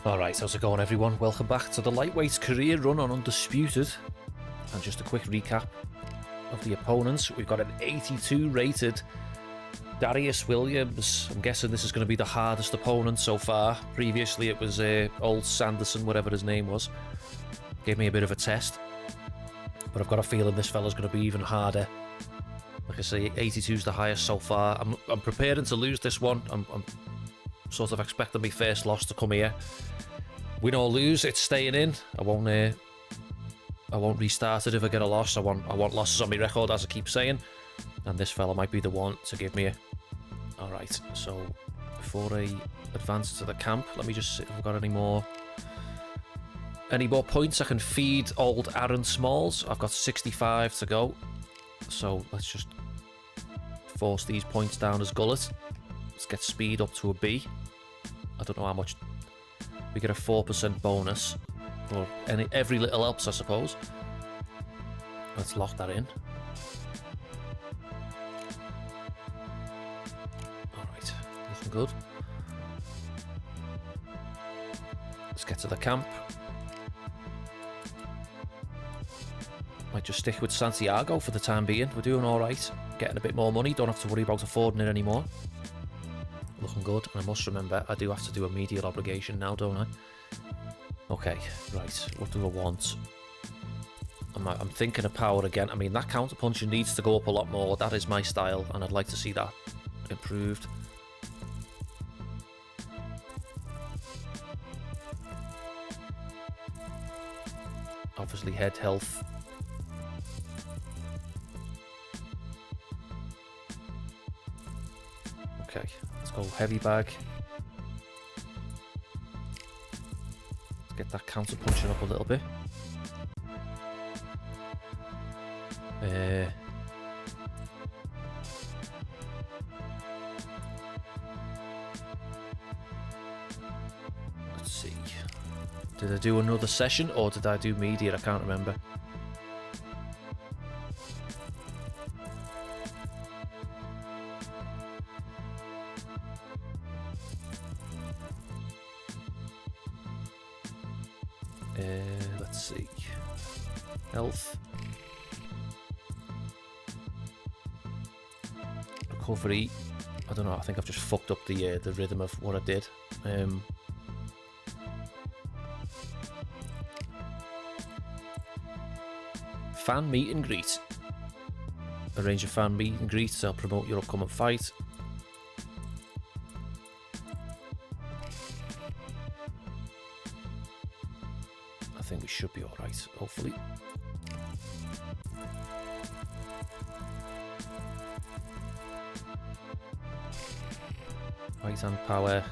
Alright, how's it going everyone? Welcome back to the Lightweights career run on Undisputed. And just a quick recap of the opponents. We've got an 82 rated Darius Williams. I'm guessing this is going to be the hardest opponent so far. Previously it was old Sanderson, whatever his name was. Gave me a bit of a test. But I've got a feeling this fella's going to be even harder. Like I say, 82 is the highest so far. I'm preparing to lose this one. I'm sort of expecting my first loss to come here. Win or lose, it's staying in. I won't restart it if I get a loss. I want losses on my record, as I keep saying. And this fella might be the one to give me a... Alright, so before I advance to the camp, let me just see if I've got any more points I can feed old Aaron Smalls. I've got 65 to go. So let's just force these points down as gullet. Let's get speed up to a B. I don't know how much. We get a 4% bonus. Or every little helps, I suppose. Let's lock that in. Alright, looking good. Let's get to the camp. Might just stick with Santiago for the time being. We're doing alright. Getting a bit more money. Don't have to worry about affording it anymore. Looking good. And I must remember, I do have to do a medial obligation now, don't I? Okay, right. What do I want? I'm thinking of power again. I mean, that counter-punching needs to go up a lot more. That is my style, and I'd like to see that improved. Obviously, head health. Okay, let's go heavy bag. Let's get that counter punching up a little bit. Let's see. Did I do another session or did I do media? I can't remember. Let's see. Health. Recovery. I don't know, I think I've just fucked up the rhythm of what I did. Fan meet and greet. Arrange a fan meet and greet to help promote your upcoming fight. I think we should be alright, hopefully. Right hand power,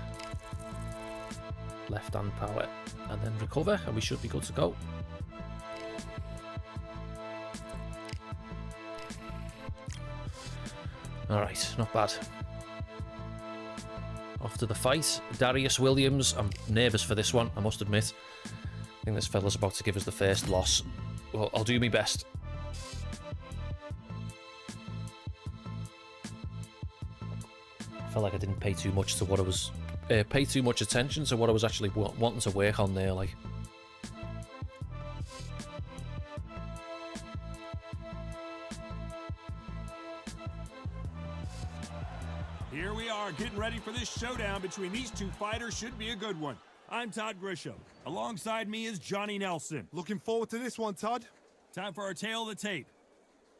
left hand power, and then recover, and we should be good to go. Alright, not bad. Off to the fight. Darius Williams. I'm nervous for this one, I must admit. I think this fella's about to give us the first loss. Well, I'll do my best. I felt like I didn't pay too much to what I was... pay too much attention to what I was actually wanting to work on there, like... Here we are, getting ready for this showdown between these two fighters. Should be a good one. I'm Todd Grisham. Alongside me is Johnny Nelson. Looking forward to this one, Todd. Time for our tale of the tape.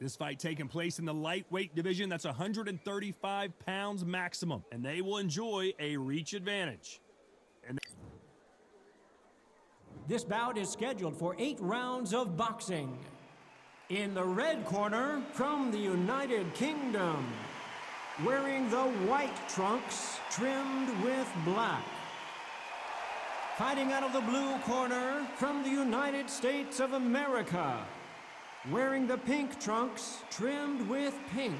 This fight taking place in the lightweight division. That's 135 pounds maximum, and they will enjoy a reach advantage. This bout is scheduled for 8 rounds of boxing. In the red corner, from the United Kingdom, wearing the white trunks trimmed with black. Fighting out of the blue corner, from the United States of America, wearing the pink trunks trimmed with pink.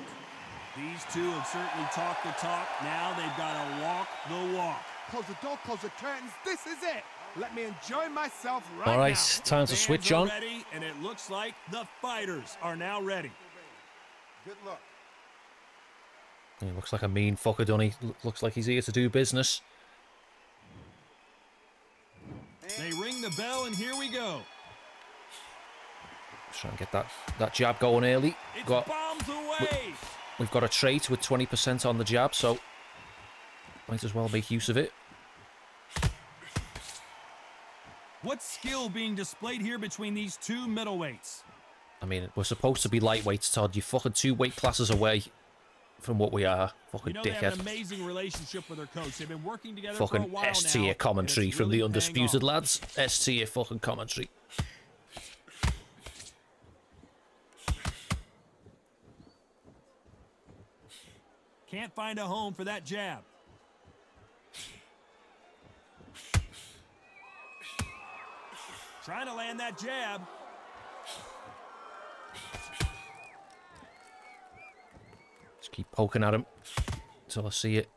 These two have certainly talked the talk. Now they've got to walk the walk. Close the door, close the curtains. This is it. Let me enjoy myself right now. All right, time to switch on. Ready, and it looks like the fighters are now ready. Good luck. He looks like a mean fucker, doesn't he? Looks like he's here to do business. They ring the bell, and here we go. Try and get that jab going early. It's bombs away. We've got a trait with 20% on the jab, so might as well make use of it. What skill being displayed here between these two middleweights? I mean, we're supposed to be lightweights, Todd. You're fucking 2 weight classes away from what we are. Fucking They have an dickhead. amazing relationship with their coach. They've been working together Fucking for a while S now, tier and commentary it's from really the paying Undisputed off. lads. S tier fucking commentary. Can't find a home for that jab. Trying to land that jab. Just keep poking at him until I see it.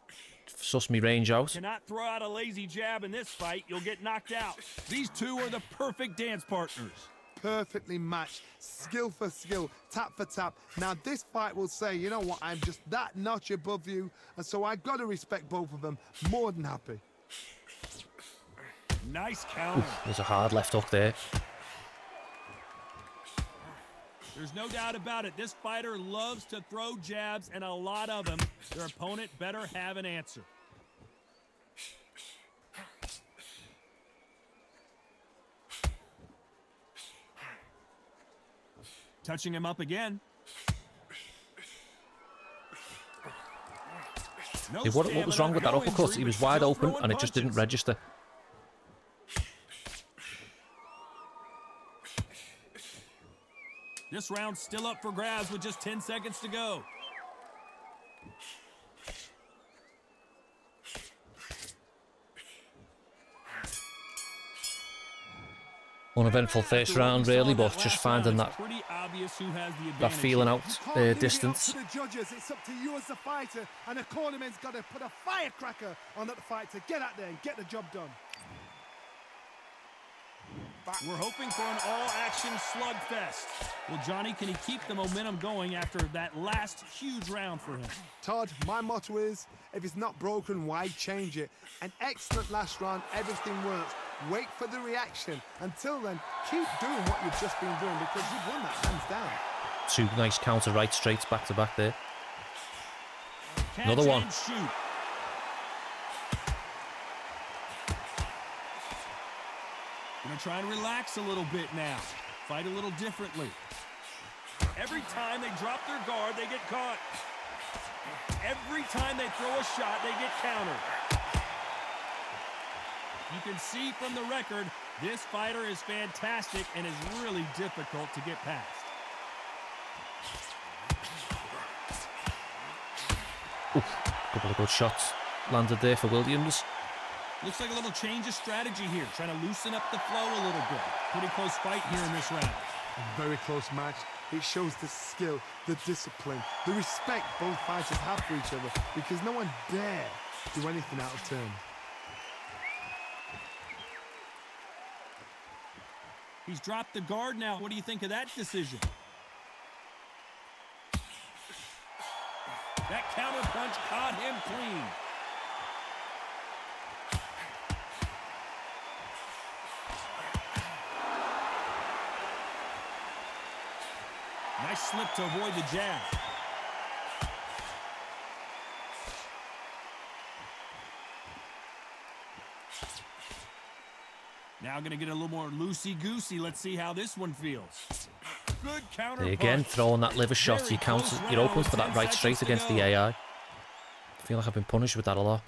Suss me range out. Cannot throw out a lazy jab in this fight. You'll get knocked out. These two are the perfect dance partners. Perfectly matched, skill for skill, tap for tap. Now this fight will say, you know what, I'm just that notch above you, and so I got to respect both of them. More than happy. Nice counter. There's a hard left hook there. There's no doubt about it. This fighter loves to throw jabs, and a lot of them. Their opponent better have an answer. Touching him up again. No Hey, what was wrong with that stamina, no uppercut? injury, He was but wide still open throwing and it just didn't punches. register. This round's still up for grabs with just 10 seconds to go. Uneventful first round, really, but just finding that Pretty obvious who has the that advantage feeling here. out You can't leave distance. it up to the judges. It's up to you as the fighter, and the cornerman's got to put a firecracker on that fight to get out there and get the job done. We're hoping for an all-action slugfest. Well, Johnny, can he keep the momentum going after that last huge round for him? Todd, my motto is, if it's not broken, why change it? An excellent last round, everything works. Wait for the reaction. Until then, keep doing what you've just been doing because you've won that hands down. 2 nice counter right straights back to back there. Catch Another one. and shoot. Gonna try and relax a little bit now. Fight a little differently. Every time they drop their guard, they get caught. Every time they throw a shot, they get countered. You can see from the record, this fighter is fantastic and is really difficult to get past. Couple of good shots landed there for Williams. Looks like a little change of strategy here, trying to loosen up the flow a little bit. Pretty close fight here in this round. A very close match. It shows the skill, the discipline, the respect both fighters have for each other because no one dare do anything out of turn. He's dropped the guard now. What do you think of that decision? That counter punch caught him clean. Nice slip to avoid the jab. Now going to get a little more loosey-goosey. Let's see how this one feels. Good counter There again, punch. throwing that liver shot. Very You count, close you're round open with for that 10 right straight seconds against to the go. AI. I feel like I've been punished with that a lot.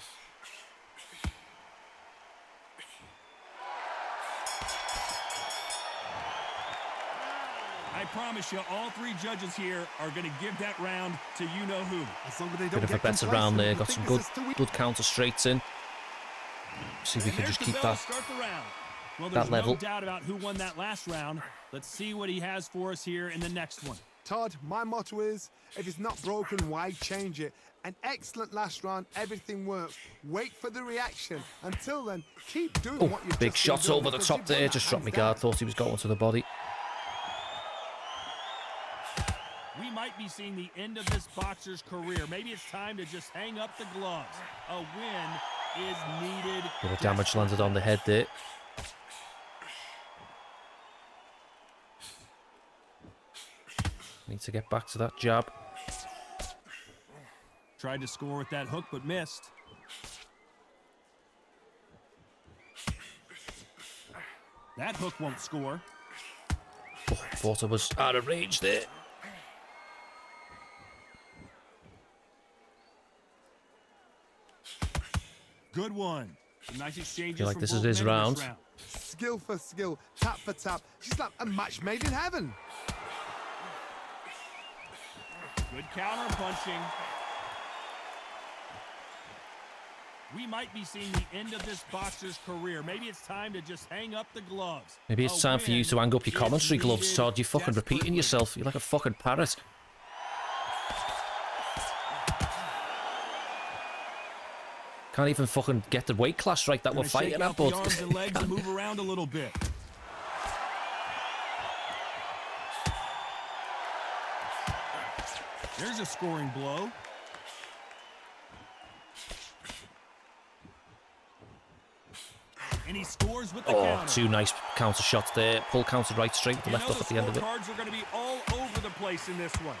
I promise you, all 3 judges here are going to give that round to you-know-who. As long as they don't Bit of a get better complacent, round there. you Got think some this good, is too easy. good counter straights in. See if we And can there's just the keep bell that. to start the round. Well, that there's level. no doubt about who won that last round. Let's see what he has for us here in the next one. Todd, my motto is, if it's not broken, why change it? An excellent last round, everything works. Wait for the reaction. Until then, keep doing what you've Big just been shots doing over the because top you've won there. that Just dropped my hands guard. down. Thought he was going to the body. We might be seeing the end of this boxer's career. Maybe it's time to just hang up the gloves. A win is needed. Bit of damage landed on the head there. Need to get back to that jab. Tried to score with that hook, but missed. That hook won't score. Oh, thought I was out of range there. Good one. Some nice exchanges. Feel like from this is both his men in round. this round. Skill for skill, tap for tap. She's like a match made in heaven. Good counter punching. We might be seeing the end of this boxer's career. Maybe it's time to just hang up the gloves. Maybe it's time for you to hang up your commentary gloves, Todd. You're fucking repeating yourself. You're like a fucking parrot. Can't even fucking get the weight class right that we're fighting at, but... arms and legs and move around a little bit. There's a scoring blow. And he scores with the counter. Two nice counter shots there. Pull counter right straight with the left up at the end of it. Cards are going to be all over the place in this one.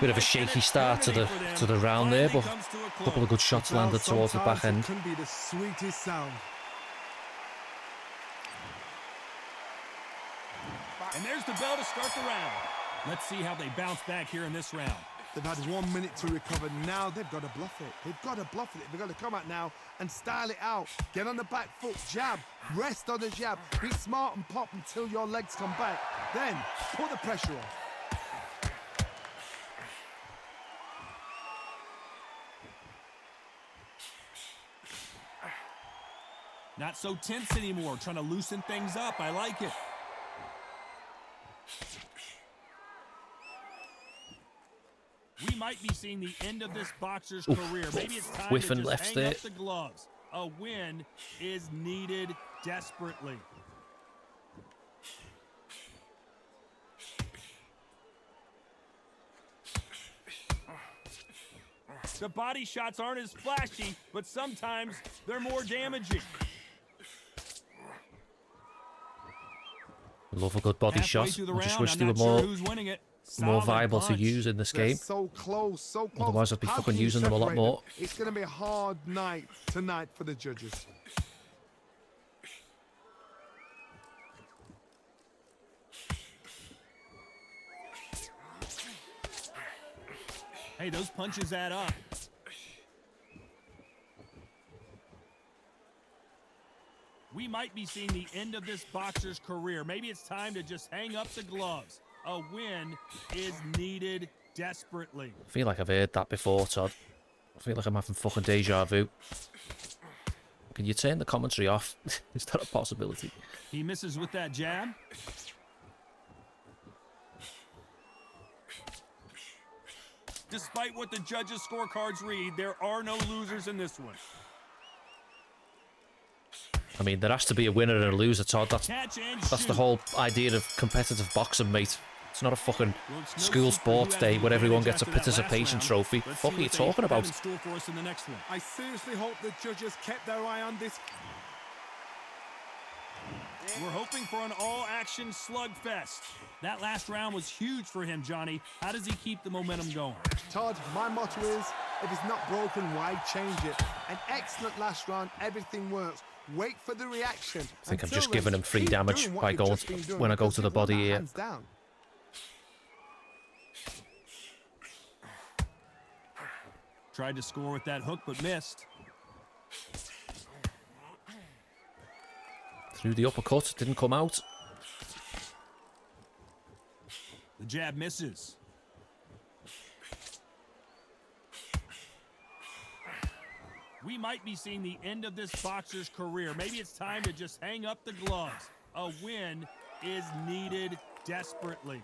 Bit of a shaky start to the round there, but a couple of good shots landed towards the back end. It can be the sweetest sound. And there's the bell to start the round. Let's see how they bounce back here in this round. They've had 1 minute to recover. Now they've got to bluff it. They've got to bluff it. They've got to come out now and style it out. Get on the back foot, jab, rest on the jab. Be smart and pop until your legs come back. Then put the pressure on. Not so tense anymore, trying to loosen things up. I like it. We might be seeing the end of this boxer's career. Maybe it's time to just hang up the gloves. A win is needed desperately. The body shots aren't as flashy, but sometimes they're more damaging. Love a good body shot. I just wish they were more viable to use in this game. So close, so close. Otherwise, I'd be fucking using them a lot more. It's going to be a hard night tonight for the judges. Hey, those punches add up. We might be seeing the end of this boxer's career. Maybe it's time to just hang up the gloves. A win is needed desperately. I feel like I've heard that before, Todd. I feel like I'm having fucking deja vu. Can you turn the commentary off? Is that a possibility? He misses with that jab. Despite what the judges' scorecards read, there are no losers in this one. I mean, there has to be a winner and a loser, Todd. That's the whole idea of competitive boxing, mate. It's not a fucking school sports day where everyone gets a participation trophy. What the fuck are you talking about? I seriously hope the judges kept their eye on this. We're hoping for an all-action slugfest. That last round was huge for him, Johnny. How does he keep the momentum going? Todd, my motto is, if it's not broken, why change it? An excellent last round, everything works. Wait for the reaction. I think I'm just giving him free damage by going when I go to the body here. Tried to score with that hook, but missed. Through the uppercut, didn't come out. The jab misses. We might be seeing the end of this boxer's career. Maybe it's time to just hang up the gloves. A win is needed desperately.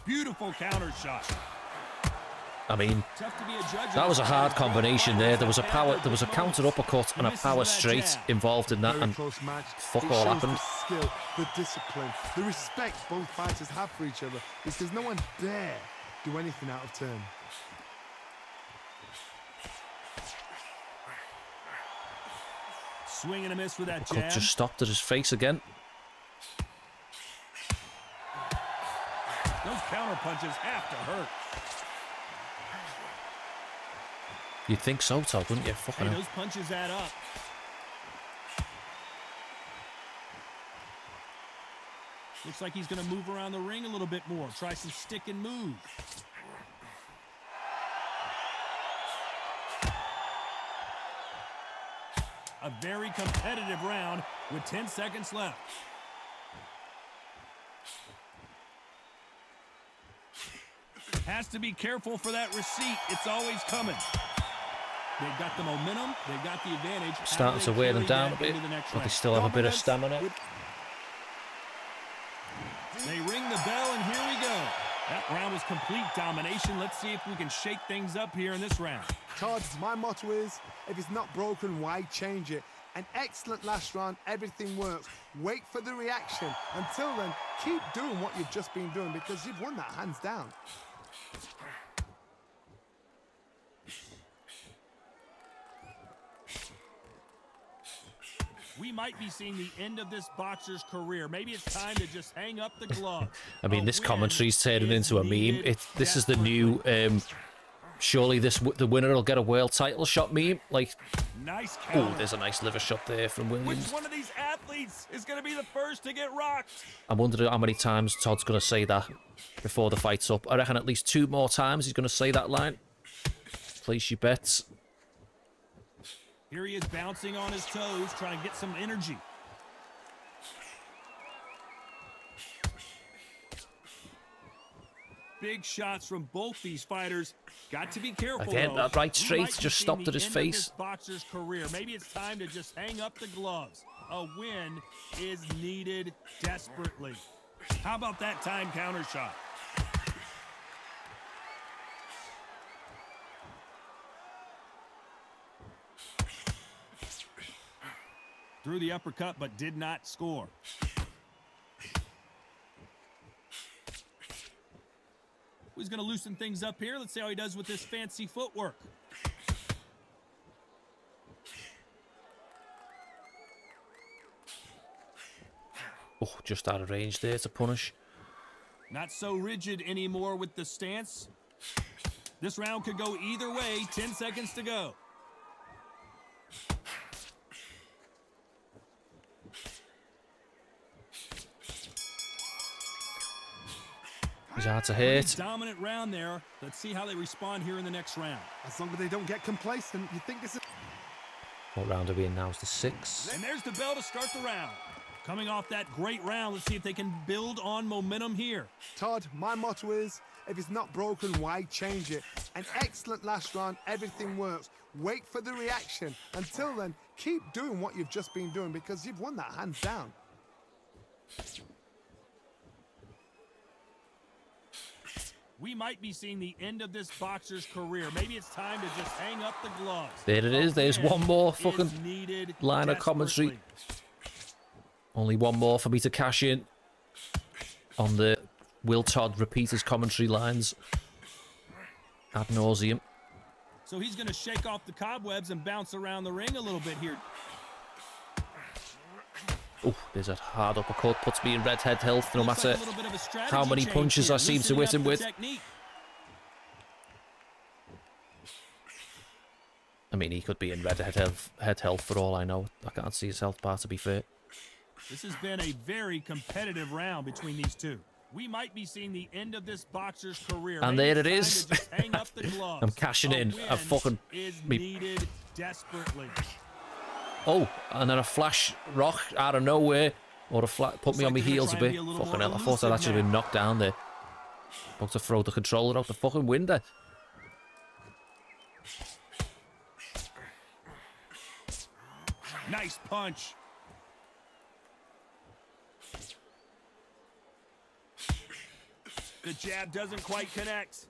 Beautiful counter shot. I mean, Tough to be a judge that was a hard of combination there. There was a power, there was a counter uppercut and a power straight involved in that, Very and close match. fuck It all shows happened. The skill, the discipline, the respect both fighters have for each other, because no one dare do anything out of turn. Swing and a miss for that Cut jab. just stopped at his face again. Those counter punches have to hurt. You'd think so, Todd, wouldn't you? Fucking Hey, hell. those punches add up. Looks like he's going to move around the ring a little bit more. Try some stick and move. A very competitive round with 10 seconds left. Has to be careful for that receipt. It's always coming. They've got the momentum. They've got the advantage. Starting to wear them down a bit, but they still have a bit of stamina. They ring the bell, and here we go. That round was complete domination. Let's see if we can shake things up here in this round. Todd, my motto is, if it's not broken, why change it? An excellent last round, everything works. Wait for the reaction. Until then, keep doing what you've just been doing, because you've won that hands down. We might be seeing the end of this boxer's career. Maybe it's time to just hang up the glove. I mean, this win commentary's turning is into a meme. needed This is the new, surely the winner will get a world title shot meme. Like, Nice oh, counter. there's a nice liver shot there from Williams. Which one of these athletes is going to be the first to get rocked? I'm wondering how many times Todd's going to say that before the fight's up. I reckon at least 2 more times he's going to say that line. Place your bets. Here he is bouncing on his toes, trying to get some energy. Big shots from both these fighters. Got to be careful. Again, though. that right We straight might be just seeing stopped the at his end of face. this boxer's career. Maybe it's time to just hang up the gloves. A win is needed desperately. How about that time counter shot? Threw the uppercut, but did not score. He's going to loosen things up here. Let's see how he does with this fancy footwork. Oh, just out of range there to punish. Not so rigid anymore with the stance. This round could go either way. 10 seconds to go. He's hard to Pretty hit. dominant round there. Let's see how they respond here in the next round. As long as they don't get complacent, you think this is... What round are we in now? It's the 6th. And there's the bell to start the round. Coming off that great round, let's see if they can build on momentum here. Todd, my motto is, if it's not broken, why change it? An excellent last round, everything works. Wait for the reaction. Until then, keep doing what you've just been doing, because you've won that hands down. We might be seeing the end of this boxer's career. Maybe it's time to just hang up the gloves. There it is. There's one more fucking needed line of commentary. desperately. Only one more for me to cash in on the Will Todd repeat his commentary lines ad nauseum. So he's going to shake off the cobwebs and bounce around the ring a little bit here. Oh, there's a hard uppercut. Puts me in red head health no Looks matter like a little bit of a strategy how many change punches here, I seem to loosening hit up him the with. technique. I mean, he could be in red head health for all I know. I can't see his health bar, to be fair. This has been a very competitive round between these two. We might be seeing the end of this boxer's career. And Maybe there it it's is. time to just hang up the gloves. I'm cashing A in. win I fucking... is me- needed desperately. Oh, and then a flash rock out of nowhere. Or a flat put Looks me on like my they're gonna heels a try and bit. be a little Fucking more hell, I thought I'd elusive actually now. been knocked down there. About to throw the controller out the fucking window. Nice punch. The jab doesn't quite connect.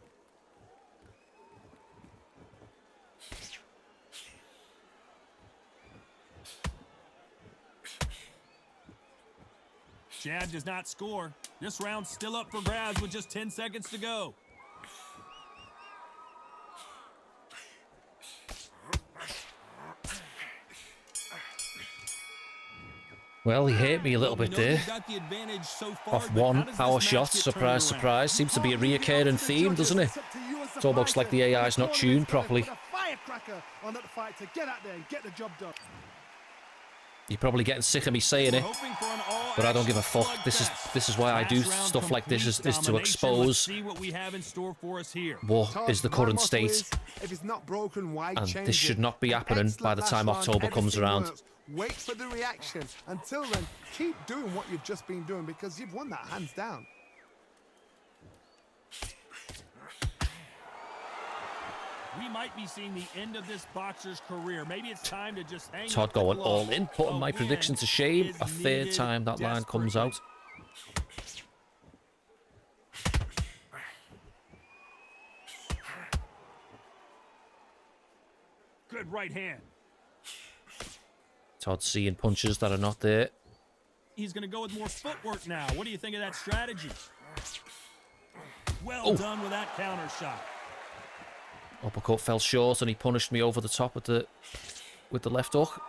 Jab does not score. This round's still up for grabs with just 10 seconds to go. Well, he hit me a little bit there. Off one power shot, surprise, surprise. Seems to be a reoccurring theme, doesn't it? It's almost like the AI's not tuned properly. You're probably getting sick of me saying it, but I don't give a fuck. This is why I do stuff like this, is to expose what is the current state. And this should not be happening by the time October comes around. Wait for the reaction. Until then, keep doing what you've just been doing because you've won that hands down. We might be seeing the end of this boxer's career. Maybe it's time to just hang Todd up the going glove. all in, putting my prediction to shame. A third time that line comes out. Good right hand. Todd seeing punches that are not there. He's going to go with more footwork now. What do you think of that strategy? Well done with that counter shot. Uppercut fell short and he punished me over the top with the left hook.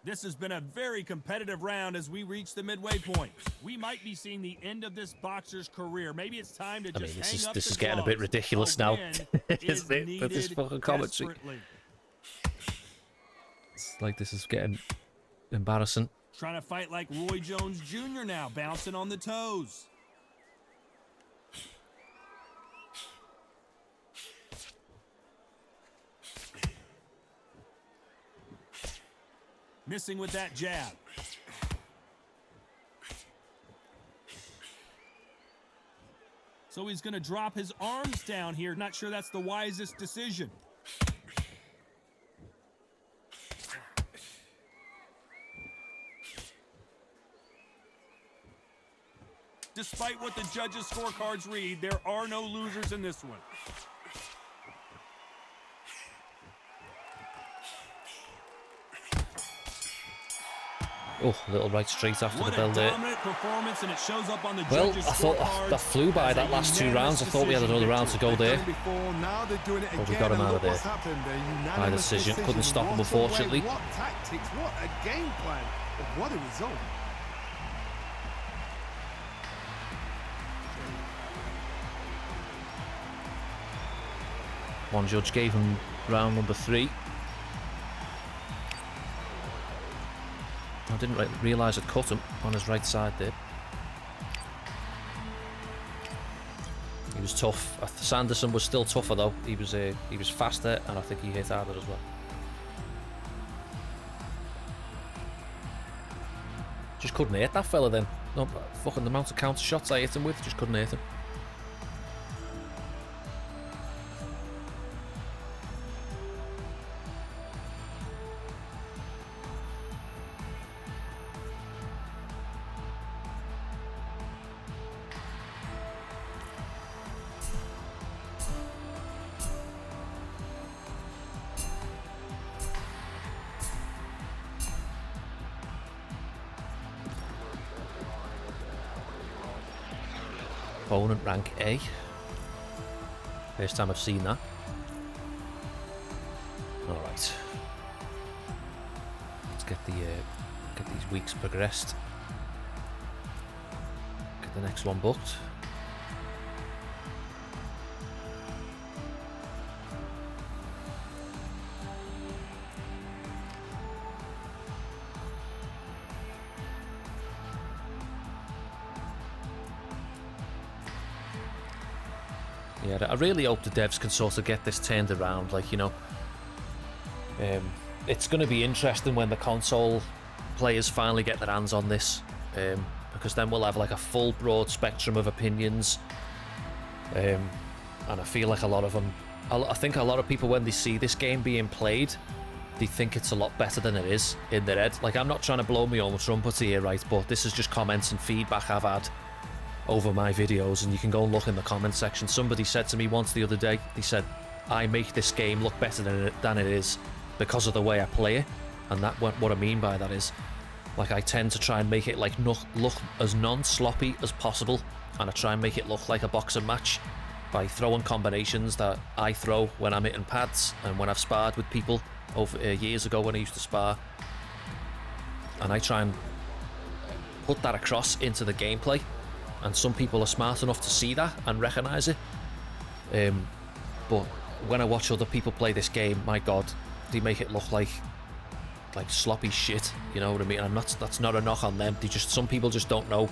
This has been a very competitive round as we reach the midway point. We might be seeing the end of this boxer's career. Maybe it's time to just hang up this the is getting a bit ridiculous now, isn't it? With this fucking commentary. It's like this is getting embarrassing. Trying to fight like Roy Jones Jr. now, bouncing on the toes. Missing with that jab. So he's going to drop his arms down here. Not sure that's the wisest decision. Despite what the judges' scorecards read, there are no losers in this one. Oh, a little right straight after the bell there. Performance, and it shows up on the Well, I thought that flew by that last 2 rounds. I thought we had another round to go there. But we got him out of there by decision. Couldn't stop him, unfortunately. What tactics, what a game plan, what a result. One judge gave him round number 3. I didn't realise I'd cut him on his right side there. He was tough. Sanderson was still tougher though. He was faster, and I think he hit harder as well. Just couldn't hit that fella then. No, fucking the amount of counter shots I hit him with, just couldn't hit him. Opponent rank A. First time I've seen that. Alright. Let's get these weeks progressed. Get the next one booked. Yeah, I really hope the devs can sort of get this turned around. Like, you know, it's going to be interesting when the console players finally get their hands on this, because then we'll have like a full broad spectrum of opinions, and I feel like a lot of them, I think a lot of people, when they see this game being played, they think it's a lot better than it is in their head. Like, I'm not trying to blow my own trumpet here, right, but this is just comments and feedback I've had over my videos, and you can go and look in the comment section. Somebody said to me once the other day, they said, I make this game look better than it is because of the way I play it. And that what I mean by that is, Like, I tend to try and make it like look as non-sloppy as possible, and I try and make it look like a boxing match by throwing combinations that I throw when I'm hitting pads and when I've sparred with people over years ago when I used to spar, and I try and put that across into the gameplay, and some people are smart enough to see that and recognise it. But when I watch other people play this game, my god, they make it look like sloppy shit, you know what I mean? And that's not a knock on them. Some people just don't know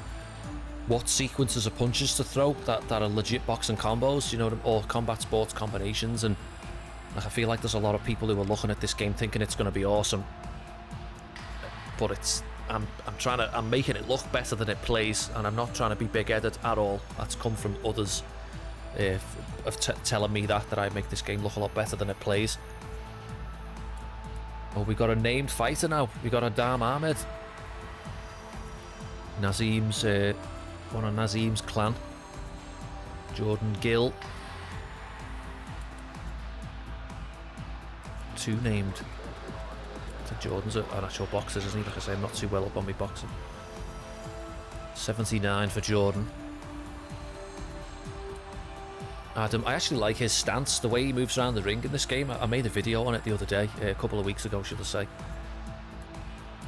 what sequences of punches to throw that are legit boxing combos, you know, or combat sports combinations. And like, I feel like there's a lot of people who are looking at this game thinking it's going to be awesome, but I'm making it look better than it plays, and I'm not trying to be big-headed at all. That's come from others telling me that I make this game look a lot better than it plays. Oh, we got a named fighter now. We got Aadam Ahmed. Nazim's one of Nazim's clan. Jordan Gill. 2 named. I think Jordan's an actual boxer, isn't he? Like I say, I'm not too well up on me boxing. 79 for Jordan. Aadam, I actually like his stance, the way he moves around the ring in this game. I made a video on it the other day, a couple of weeks ago, should I say.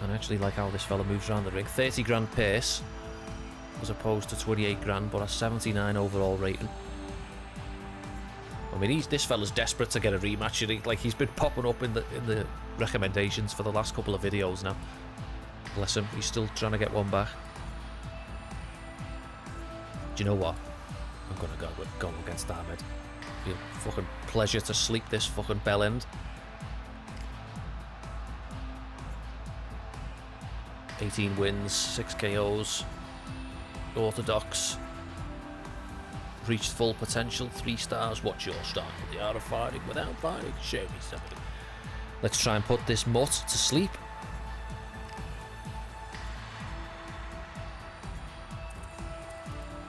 And I actually like how this fella moves around the ring. 30 grand pace, as opposed to 28 grand, but a 79 overall rating. I mean, this fella's desperate to get a rematch. He's been popping up in the recommendations for the last couple of videos now. Bless him, he's still trying to get one back. Do you know what? I'm gonna go against Ahmed. It'd be a fucking pleasure to sleep this fucking bell end. 18 wins, 6 KOs. Orthodox. Reached full potential, 3 stars. What's your style? The art of fighting without fighting. Show me something. Let's try and put this mutt to sleep.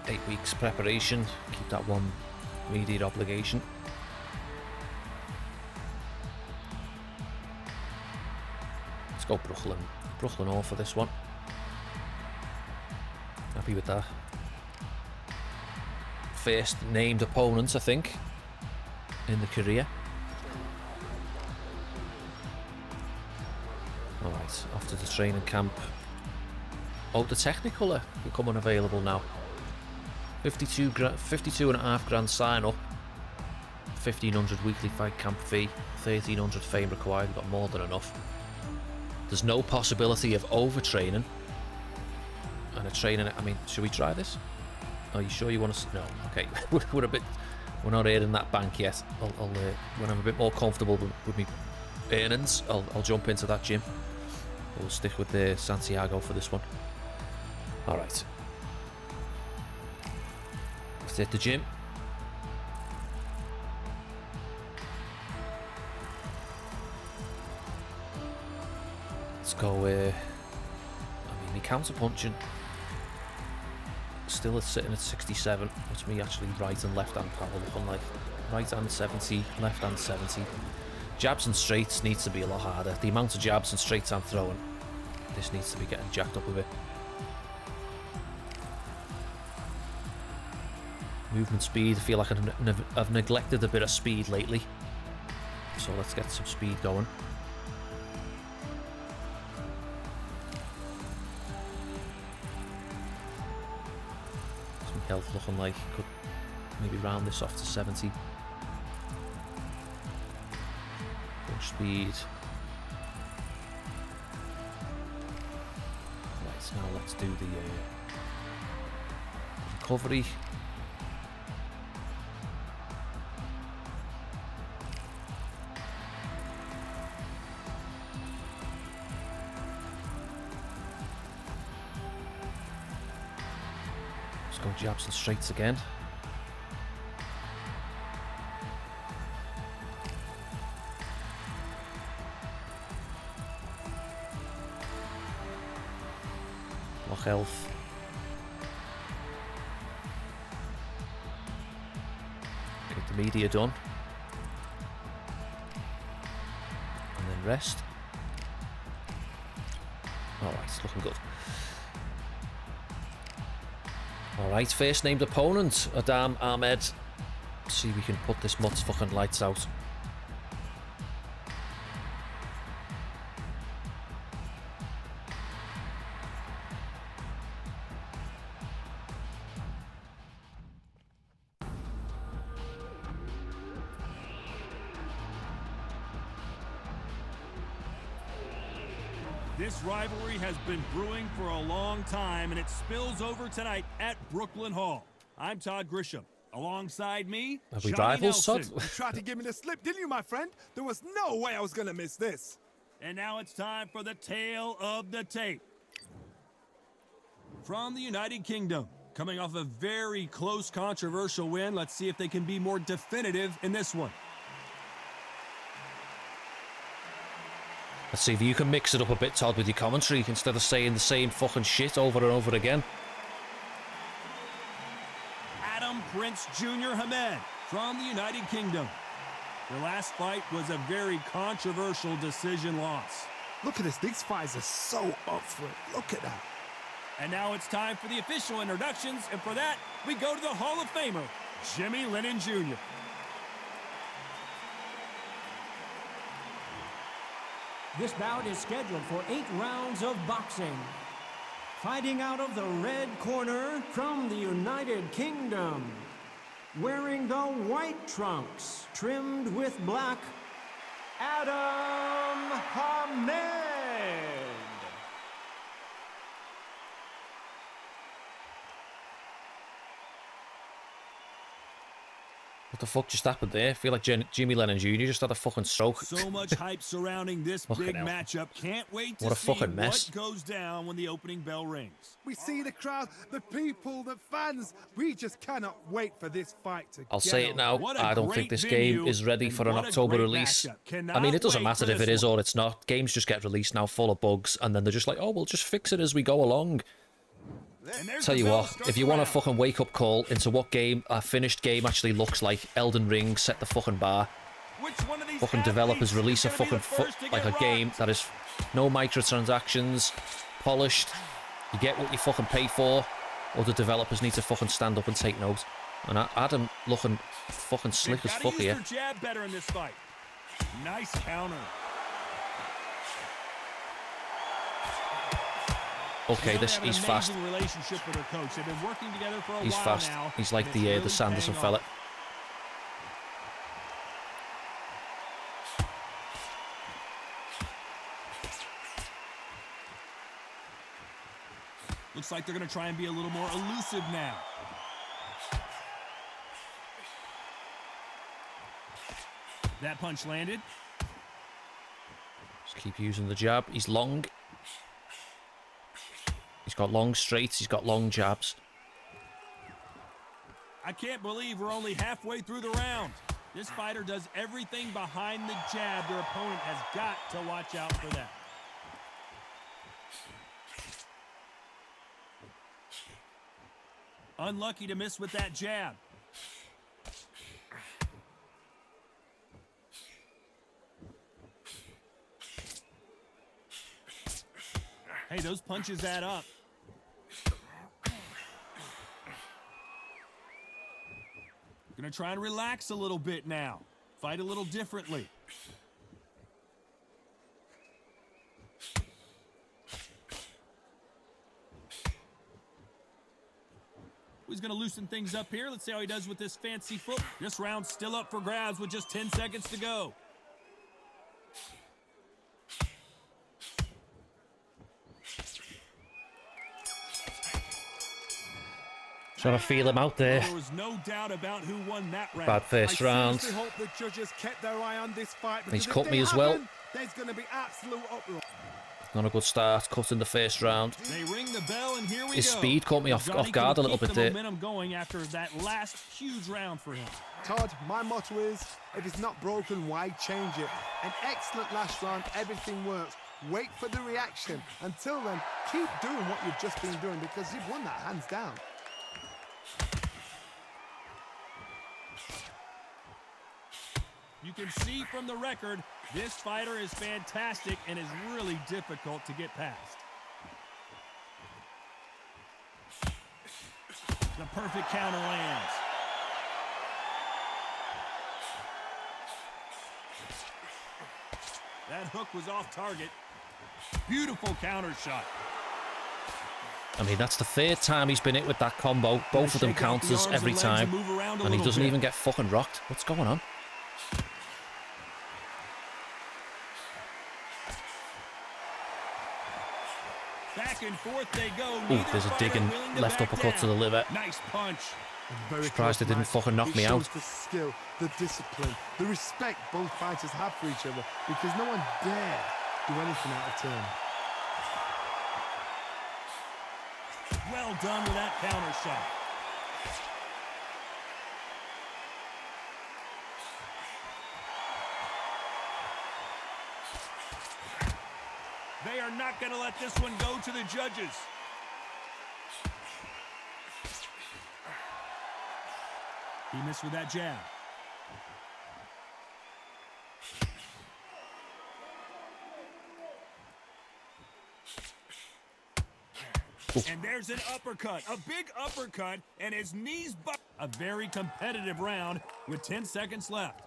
Eight weeks preparation. Keep that one immediate obligation. Let's go Brooklyn. Brooklyn all for this one. Happy with that. First named opponent, I think, in the career. Alright, off to the training camp. Oh, the technical are becoming available now. 52.5 grand sign up. 1,500 weekly fight camp fee. 1,300 fame required. We've got more than enough. There's no possibility of overtraining. And a training. I mean, should we try this? Are you sure you want to? No. Okay, we're not earning that bank yet. I'll when I'm a bit more comfortable with me earnings, I'll jump into that gym. We'll stick with the Santiago for this one. All right. Let's hit the gym. Let's go. I mean, the counter punching still is sitting at 67. What's me actually right and left hand power looking like? Right hand 70, left hand 70. Jabs and straights needs to be a lot harder. The amount of jabs and straights I'm throwing, this needs to be getting jacked up a bit. Movement speed, I feel like I've neglected a bit of speed lately. So let's get some speed going. Some health looking like could maybe round this off to 70. Punch speed. Right, so now let's do the recovery. Let's go jabs and straights again. Block health. Get the media done. And then rest. All right, it's looking good. All right, first named opponent, Aadam Ahmed. See if we can put this mutt's fucking lights out. This rivalry has been brewing for a long time, and it spills over tonight at Brooklyn Hall. I'm Todd Grisham. Alongside me, Are we Johnny rivals, Todd? Nelson. You tried to give me the slip, didn't you, my friend? There was no way I was going to miss this. And now it's time for the tale of the tape. From the United Kingdom, coming off a very close, controversial win, let's see if they can be more definitive in this one. Let's see if you can mix it up a bit, Todd, with your commentary instead of saying the same fucking shit over and over again. Aadam Prince Jr. Hamed from the United Kingdom. Their last fight was a very controversial decision loss. Look at this. These fighters are so up for it. Look at that. And now it's time for the official introductions, and for that, we go to the Hall of Famer, Jimmy Lennon Jr. This bout is scheduled for 8 rounds of boxing. Fighting out of the red corner from the United Kingdom. Wearing the white trunks trimmed with black, Aadam Ahmed. What the fuck just happened there? I feel like Jimmy Lennon Jr. just had a fucking stroke. So much hype surrounding this big matchup. Can't wait to see what goes down when the opening bell rings. We see the crowd, the people, the fans. We just cannot wait for this fight to I'll say it now. I don't think this game is ready for an October release. I mean, it doesn't matter if it is or it's not. Games just get released now full of bugs, and then they're just like, oh, we'll just fix it as we go along. Tell you what, if you want a fucking wake-up call into what game a finished game actually looks like, Elden Ring set the fucking bar. Fucking developers release a fucking like a game that is no microtransactions, polished. You get what you fucking pay for. Other developers need to fucking stand up and take note. And Aadam looking fucking slick as fuck here. Jab better in this fight. Nice counter. Okay, he's fast. Relationship with her coach. They've been working together for a He's while fast. now, He's like the Sanderson fella. Looks like they're going to try and be a little more elusive now. That punch landed. Just keep using the jab. He's long. He's got long straights. He's got long jabs. I can't believe we're only halfway through the round. This fighter does everything behind the jab. Their opponent has got to watch out for that. Unlucky to miss with that jab. Hey, those punches add up. Gonna try and relax a little bit now. Fight a little differently. He's gonna loosen things up here. Let's see how he does with this fancy foot. This round's still up for grabs with just 10 seconds to go. Trying to feel him out there. There was no doubt about who won that round. Bad first round. I hope the judges kept their eye on this fight. He's cut me as well. There's going to be absolute uproar. Not a good start. Cut in the first round. They ring the bell, and here we His go. speed caught me off guard a little bit there. Momentum going after that last huge round for him. Todd, my motto is, if it's not broken, why change it? An excellent last round. Everything works. Wait for the reaction. Until then, keep doing what you've just been doing because you've won that hands down. You can see from the record, this fighter is fantastic and is really difficult to get past. The perfect counter lands. That hook was off target. Beautiful counter shot. I mean, that's the third time he's been hit with that combo. Both of them counters every time. And he doesn't even get fucking rocked. What's going on? Back and forth they go. Ooh, there's a digging left uppercut to the liver. Nice punch. Surprised it didn't fucking knock me out. The skill, the discipline, the respect both fighters have for each other, because no one dare do anything out of turn. Well done with that counter shot. They are not going to let this one go to the judges. He missed with that jab. And there's an uppercut, a big uppercut, and his knees buck. A very competitive round with 10 seconds left.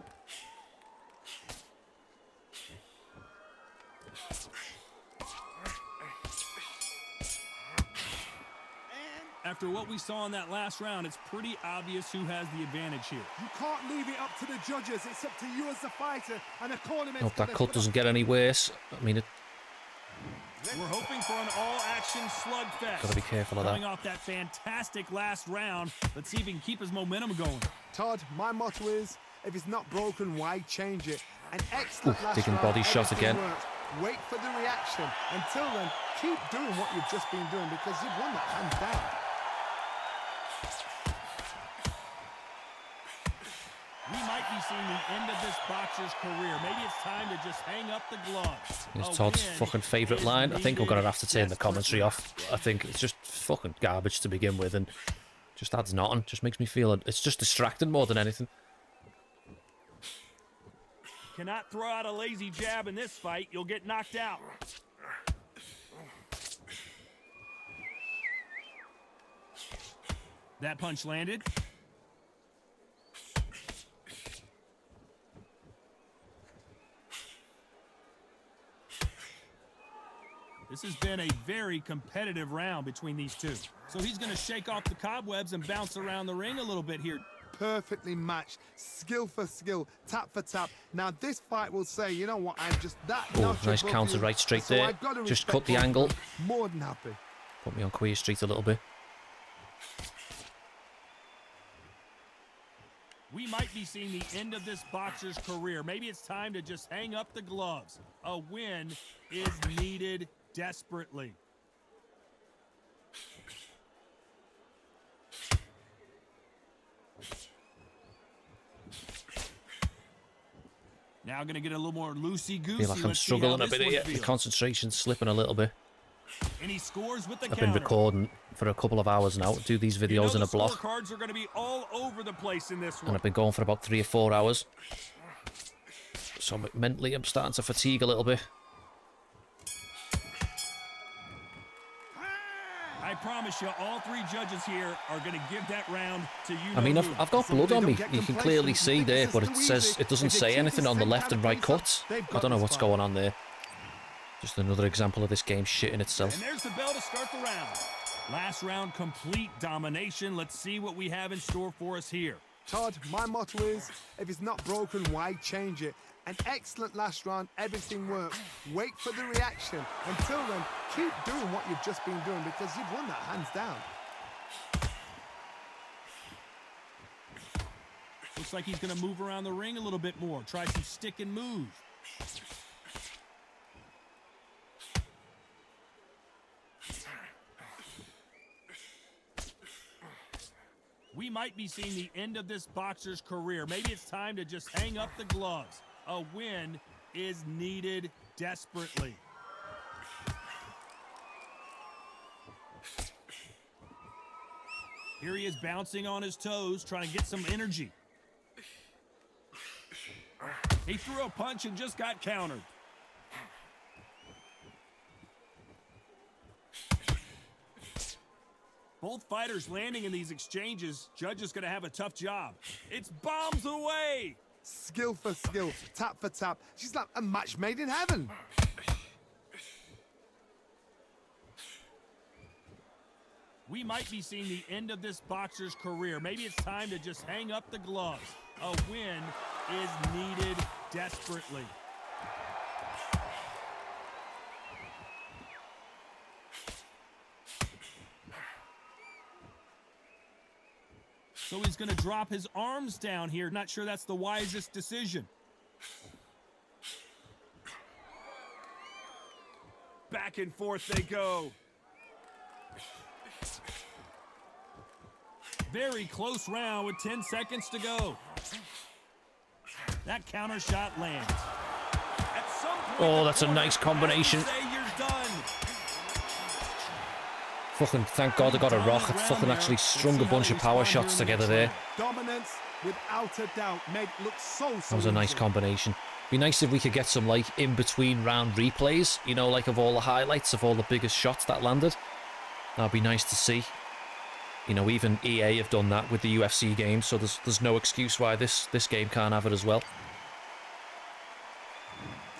After what we saw in that last round, it's pretty obvious who has the advantage here. You can't leave it up to the judges. It's up to you as the fighter, and a cornerman. Hope that cut doesn't get any worse. I mean, we're hoping for an all-action slugfest. Gotta be careful of that. Coming off that fantastic last round, let's see if he can keep his momentum going. Todd, my motto is, if it's not broken, why change it? An excellent last digging round, body shot again. works. Wait for the reaction. Until then, keep doing what you've just been doing, because you've won that hands down. We might be seeing the end of this boxer's career. Maybe it's time to just hang up the gloves. It's Todd's fucking favourite line. I think we're going to have to turn the commentary off. I think it's just fucking garbage to begin with, and just adds nothing. Just makes me feel it's just distracting more than anything. Cannot throw out a lazy jab in this fight. You'll get knocked out. That punch landed. This has been a very competitive round between these two. So he's going to shake off the cobwebs and bounce around the ring a little bit here. Perfectly matched, skill for skill, tap for tap. Now this fight will say, you know what, I'm just that. Oh, nice counter right straight there. Just cut the angle. More than happy. Put me on Queer Street a little bit. We might be seeing the end of this boxer's career. Maybe it's time to just hang up the gloves. A win is needed desperately. Now going to get a little more loosey-goosey. I feel like I'm struggling a bit here. The concentration's slipping a little bit. And he scores with the I've been recording for a couple of hours now. Do these videos in a block. Cards are going to be all over the place in this one. And I've been going for about 3 or 4 hours. So mentally I'm starting to fatigue a little bit. I promise you, all 3 judges here are going to give that round to you. I mean, I've got blood on me. You can clearly see there, but it doesn't say anything on the left and right cuts. I don't know what's going on there. Just another example of this game shitting itself. And there's the bell to start the round. Last round, complete domination. Let's see what we have in store for us here. Todd, my motto is, if it's not broken, why change it? An excellent last round, everything works. Wait for the reaction. Until then, keep doing what you've just been doing, because you've won that hands down. Looks like he's going to move around the ring a little bit more. Try some stick and move. We might be seeing the end of this boxer's career. Maybe it's time to just hang up the gloves. A win is needed desperately. Here he is bouncing on his toes, trying to get some energy. He threw a punch and just got countered. Both fighters landing in these exchanges. Judge is going to have a tough job. It's bombs away. Skill for skill, tap for tap. She's like a match made in heaven. We might be seeing the end of this boxer's career. Maybe it's time to just hang up the gloves. A win is needed desperately. So he's going to drop his arms down here. Not sure that's the wisest decision. Back and forth they go. Very close round with 10 seconds to go. That counter shot lands. At some point, Oh, that's a nice combination. say you're done. Fucking thank God I got a rock. It fucking actually strung a bunch of power shots together there. Dominance, without a doubt, made it look so That was a nice easy. combination. Be nice if we could get some like in between round replays, you know, like of all the highlights of all the biggest shots that landed. That'd be nice to see. You know, even EA have done that with the UFC games, so there's no excuse why this game can't have it as well.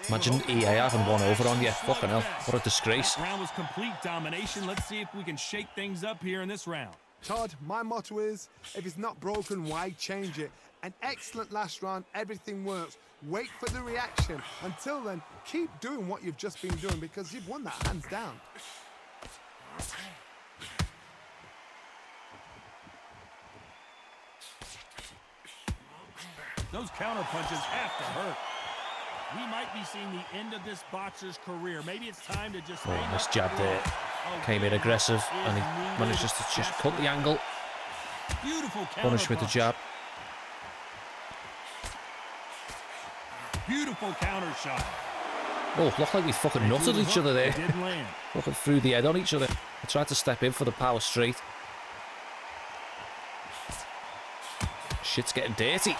Imagine EA having one over on you. Fucking hell, what a disgrace. That round was complete domination. Let's see if we can shake things up here in this round. Todd, my motto is, if it's not broken, why change it? An excellent last round, everything works. Wait for the reaction. Until then, keep doing what you've just been doing because you've won that hands down. Those counter punches have to hurt. We might be seeing the end of this boxer's career. Maybe it's time to just hang Nice up jab the there. gloves. Came in aggressive and he manages to just cut the angle. Beautiful counter Punish with the punch. jab. Beautiful counter shot. Oh, looked like we fucking nutted each other there. It didn't land. Fucking threw the head on each other. I tried to step in for the power straight. Shit's getting dirty.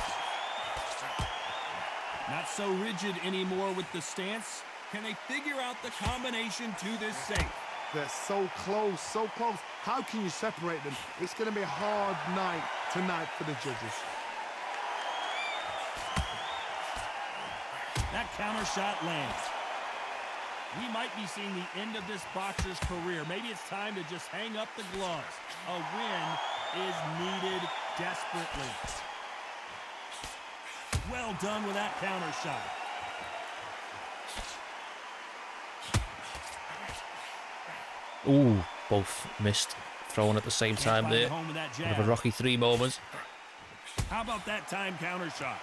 Not so rigid anymore with the stance. Can they figure out the combination to this safe? They're so close, so close. How can you separate them? It's going to be a hard night tonight for the judges. That counter shot lands. We might be seeing the end of this boxer's career. Maybe it's time to just hang up the gloves. A win is needed desperately. Well done with that counter shot. Ooh, both missed. Throwing at the same Can't time find there. home with that Bit of a jab. Rocky 3 moment. How about that time counter shot?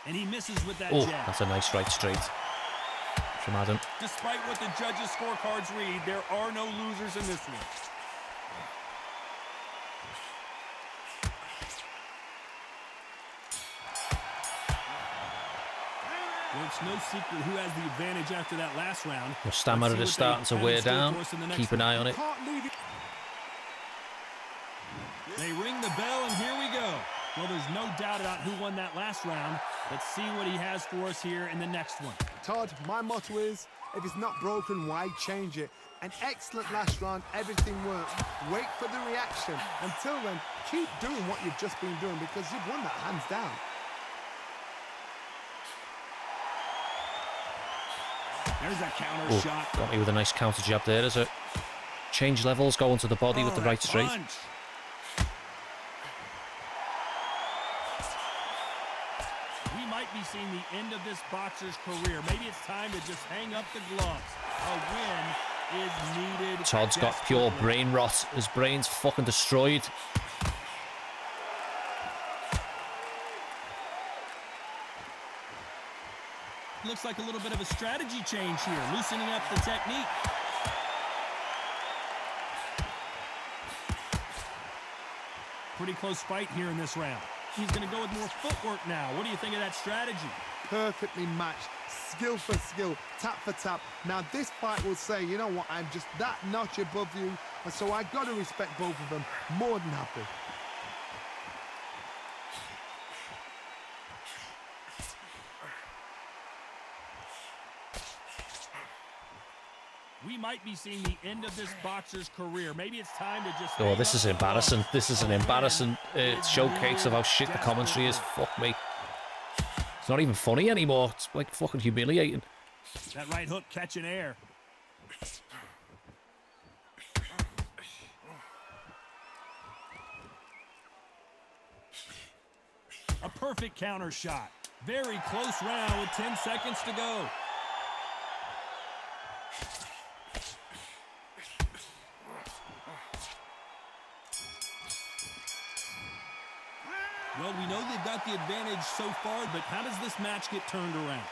And he misses with that Oh, jab. that's a nice right straight from Aadam. Despite what the judges' scorecards read, there are no losers in this one. Well, it's no secret who has the advantage after that last round. Your stamina is starting to wear down. Keep an eye on it. Can't leave it. They ring the bell, and here we go. Well, there's no doubt about who won that last round. Let's see what he has for us here in the next one. Todd, my motto is, if it's not broken, why change it? An excellent last round, everything works. Wait for the reaction. Until then, keep doing what you've just been doing because you've won that hands down. There's a counter Oh, shot. got me with a nice counter jab there, is it? Change levels, go into the body with the that right straight. punch. We might be seeing the end of this boxer's career. Maybe it's time to just hang up the gloves. A win is needed. Todd's got pure desperately. brain rot. His brain's fucking destroyed. Looks like a little bit of a strategy change here, loosening up the technique. Pretty close fight here in this round. He's going to go with more footwork now. What do you think of that strategy? Perfectly matched, skill for skill, tap for tap. Now this fight will say, you know what, I'm just that notch above you, and so I got to respect both of them. More than happy. We might be seeing the end of this boxer's career. Maybe it's time to just... Oh, this is embarrassing. This is an embarrassing showcase of how shit the commentary is. Fuck me. It's not even funny anymore. It's like fucking humiliating. That right hook catching air. A perfect counter shot. Very close round with 10 seconds to go. Well, we know they've got the advantage so far, but how does this match get turned around?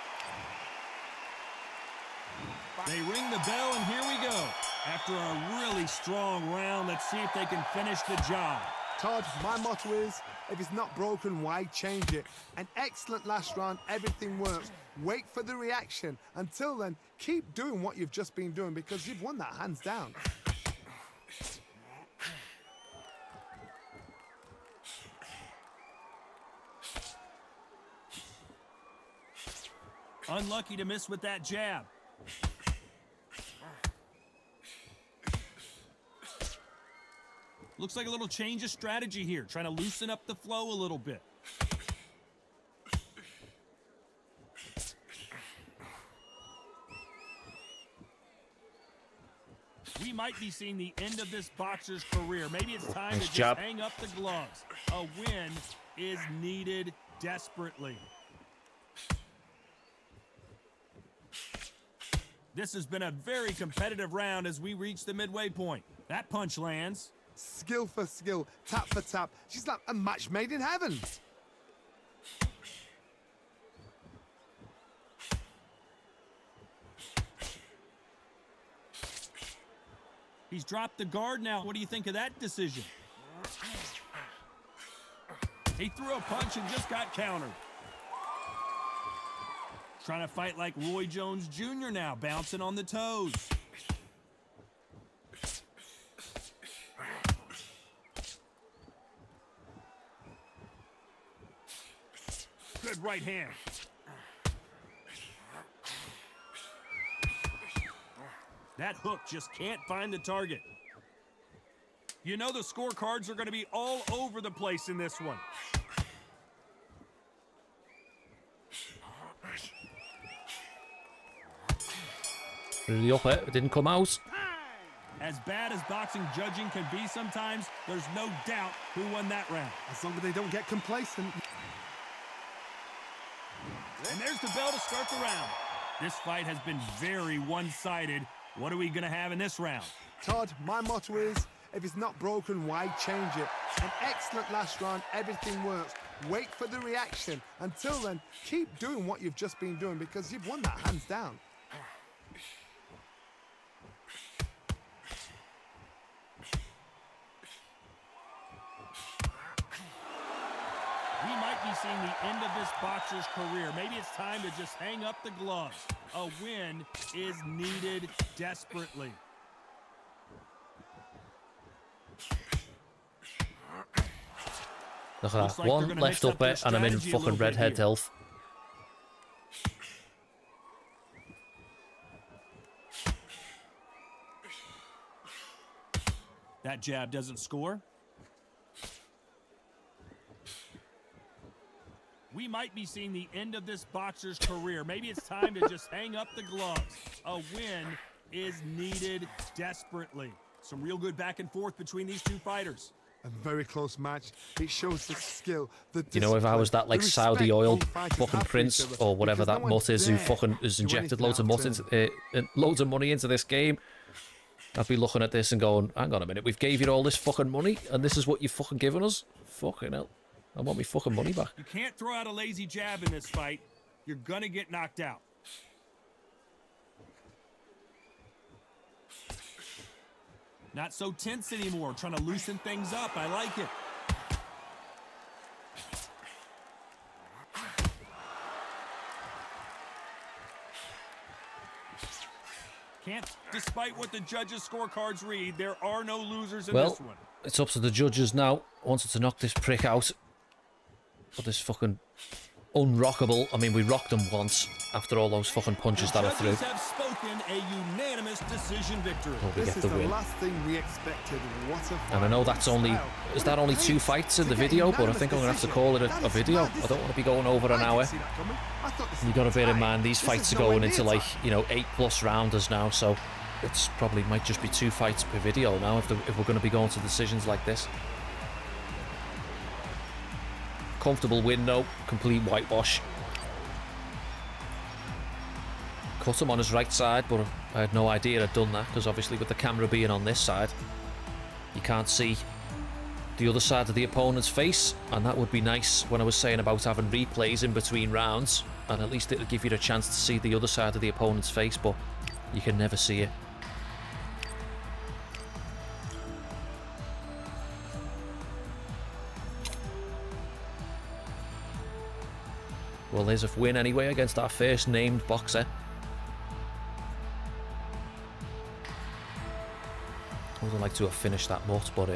They ring the bell, and here we go. After a really strong round, let's see if they can finish the job. Todd, my motto is, if it's not broken, why change it? An excellent last round, everything works. Wait for the reaction. Until then, keep doing what you've just been doing because you've won that hands down. Unlucky to miss with that jab. Looks like a little change of strategy here, trying to loosen up the flow a little bit. We might be seeing the end of this boxer's career. Maybe it's time to just hang up the gloves. A win is needed desperately. This has been a very competitive round as we reach the midway point. That punch lands. Skill for skill, tap for tap. She's like a match made in heaven. He's dropped the guard now. What do you think of that decision? He threw a punch and just got countered. Trying to fight like Roy Jones Jr. now, bouncing on the toes. Good right hand. That hook just can't find the target. You know the scorecards are going to be all over the place in this one. Really up it didn't come out. As bad as boxing judging can be sometimes, there's no doubt who won that round. As long as they don't get complacent. And there's the bell to start the round. This fight has been very one-sided. What are we going to have in this round? Todd, my motto is, if it's not broken, why change it? An excellent last round, everything works. Wait for the reaction. Until then, keep doing what you've just been doing because you've won that hands down. We might be seeing the end of this boxer's career. Maybe it's time to just hang up the gloves. A win is needed desperately. Look at that. Like one left up it and I'm in fucking redhead health. That jab doesn't score. We might be seeing the end of this boxer's career. Maybe it's time to just hang up the gloves. A win is needed desperately. Some real good back and forth between these two fighters. A very close match. It shows the skill, the You know, if I was that like Saudi oil fucking prince or whatever that mutt is who fucking has injected loads of loads of money into this game, I'd be looking at this and going, hang on a minute, we've gave you all this fucking money and this is what you've fucking given us? Fucking hell. I want me fucking money back. You can't throw out a lazy jab in this fight. You're gonna get knocked out. Not so tense anymore, trying to loosen things up. I like it. Can't, despite what the judges' scorecards read, there are no losers in this one. It's up to the judges now. I wanted to knock this prick out. But this fucking unrockable. I mean, we rocked him once after all those fucking punches that I threw. Judges have spoken a unanimous decision victory. Well, we This get is the win. last thing we expected. What a fight. And I know that's only... Is that only 2 fights in the video? But I think I'm going to have to call it a video. I don't want to be going over an hour. You got to bear in mind, these fights are going into, like, you know, 8+ rounders now. So it's probably might just be 2 fights per video now if we're going to be going to decisions like this. Comfortable win, though. Complete whitewash. Cut him on his right side, but I had no idea I'd done that, because obviously with the camera being on this side, you can't see the other side of the opponent's face, and that would be nice when I was saying about having replays in between rounds, and at least it'll give you a chance to see the other side of the opponent's face, but you can never see it. Well, there's a win anyway against our first named boxer. I would have liked to have finished that much, but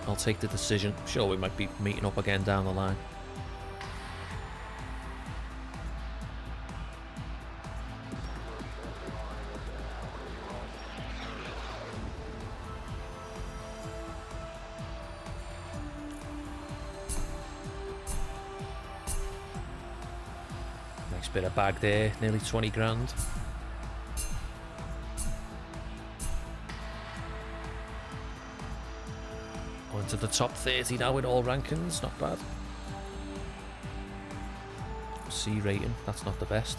I'll take the decision. Sure, we might be meeting up again down the line. Nice bit of bag there, nearly 20 grand. To the top 30 now in all rankings, not bad. C rating, that's not the best.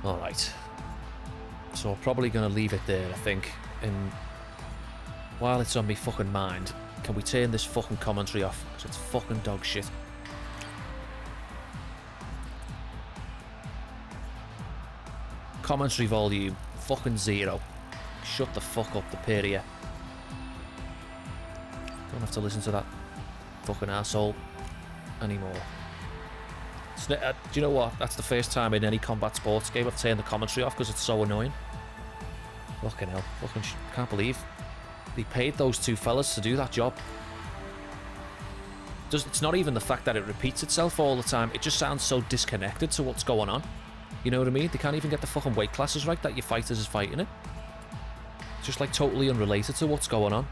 Alright. So probably going to leave it there, I think. And while it's on me fucking mind, can we turn this fucking commentary off? Because it's fucking dog shit. Commentary volume, fucking 0. Shut the fuck up, the pair of you. Don't have to listen to that fucking asshole anymore. Do you know what? That's the first time in any combat sports game I've turned the commentary off because it's so annoying. Fucking hell. Fucking can't believe they paid those 2 fellas to do that job. It's not even the fact that it repeats itself all the time. It just sounds so disconnected to what's going on. You know what I mean? They can't even get the fucking weight classes right that your fighters is fighting it. It's just like totally unrelated to what's going on.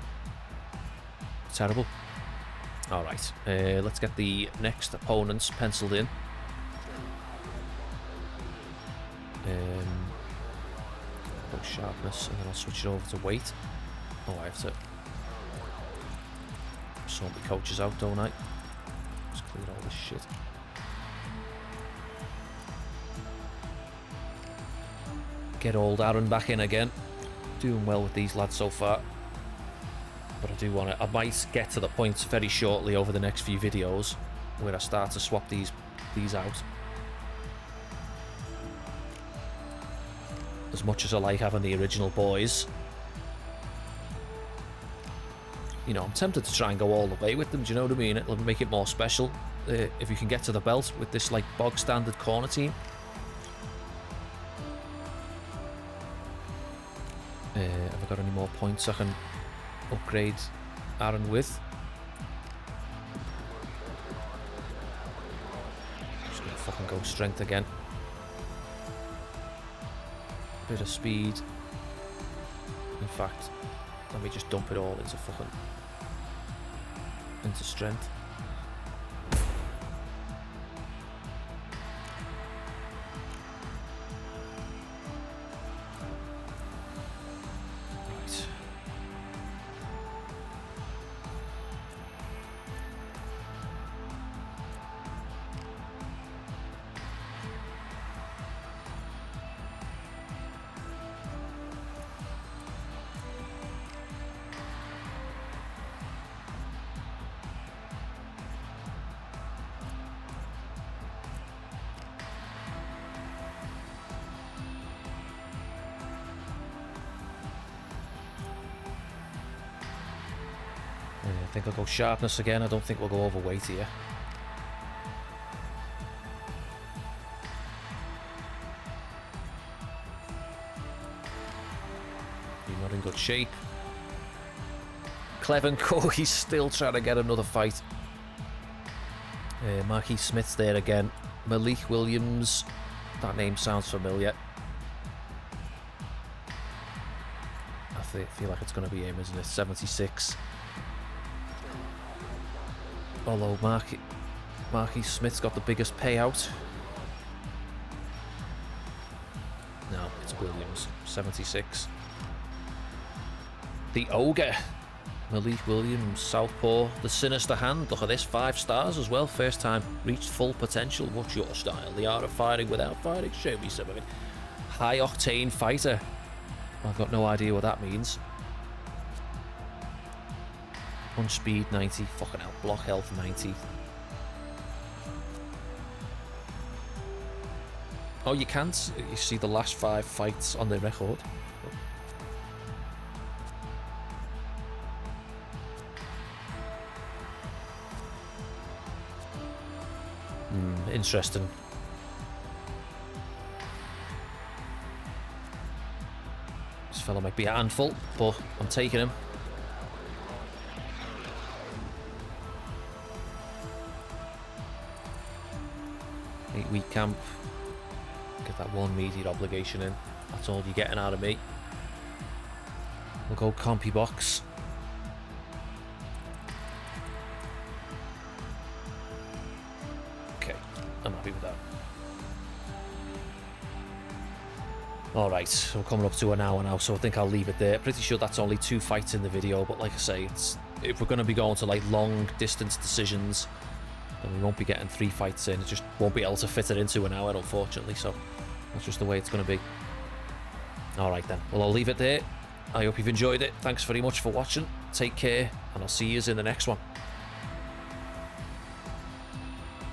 Terrible. Alright, let's get the next opponents penciled in. Go sharpness, and then I'll switch it over to weight. Oh, I have to sort the coaches out, don't I? Just clear all this shit. Get old Aaron back in again. Doing well with these lads so far. But I do want to... I might get to the point very shortly over the next few videos where I start to swap these out. As much as I like having the original boys, you know, I'm tempted to try and go all the way with them, do you know what I mean? It'll make it more special if you can get to the belt with this, like, bog standard corner team. Have I got any more points I can upgrade Aaron with? Just gonna fucking go strength again. Bit of speed. In fact, let me just dump it all into strength. I think I'll go sharpness again. I don't think we'll go overweight here. You're not in good shape. Clevenco, he's still trying to get another fight. Marquis Smith's there again. Malik Williams. That name sounds familiar. I feel like it's going to be him, isn't it? 76. Although Marquis Smith's got the biggest payout. No, it's Williams. 76. The Ogre. Malik Williams, Southpaw, the Sinister Hand. Look at this, 5 stars as well. First time reached full potential. What's your style? The art of fighting without fighting. Show me some of it. High octane fighter. I've got no idea what that means. Punch speed 90. Fucking hell. Block health 90. Oh, you can't. You see the last 5 fights on the record. Interesting. This fella might be a handful, but I'm taking him. Eight-week camp. Get that 1 immediate obligation in. That's all you're getting out of me. We'll go compy box. I'm happy with that. Alright, so we're coming up to an hour now, so I think I'll leave it there. Pretty sure that's only 2 fights in the video, but like I say, if we're going to be going to like long distance decisions, then we won't be getting 3 fights in. It just won't be able to fit it into an hour, unfortunately, so that's just the way it's going to be. Alright then, well, I'll leave it there. I hope you've enjoyed it. Thanks very much for watching. Take care, and I'll see you in the next one.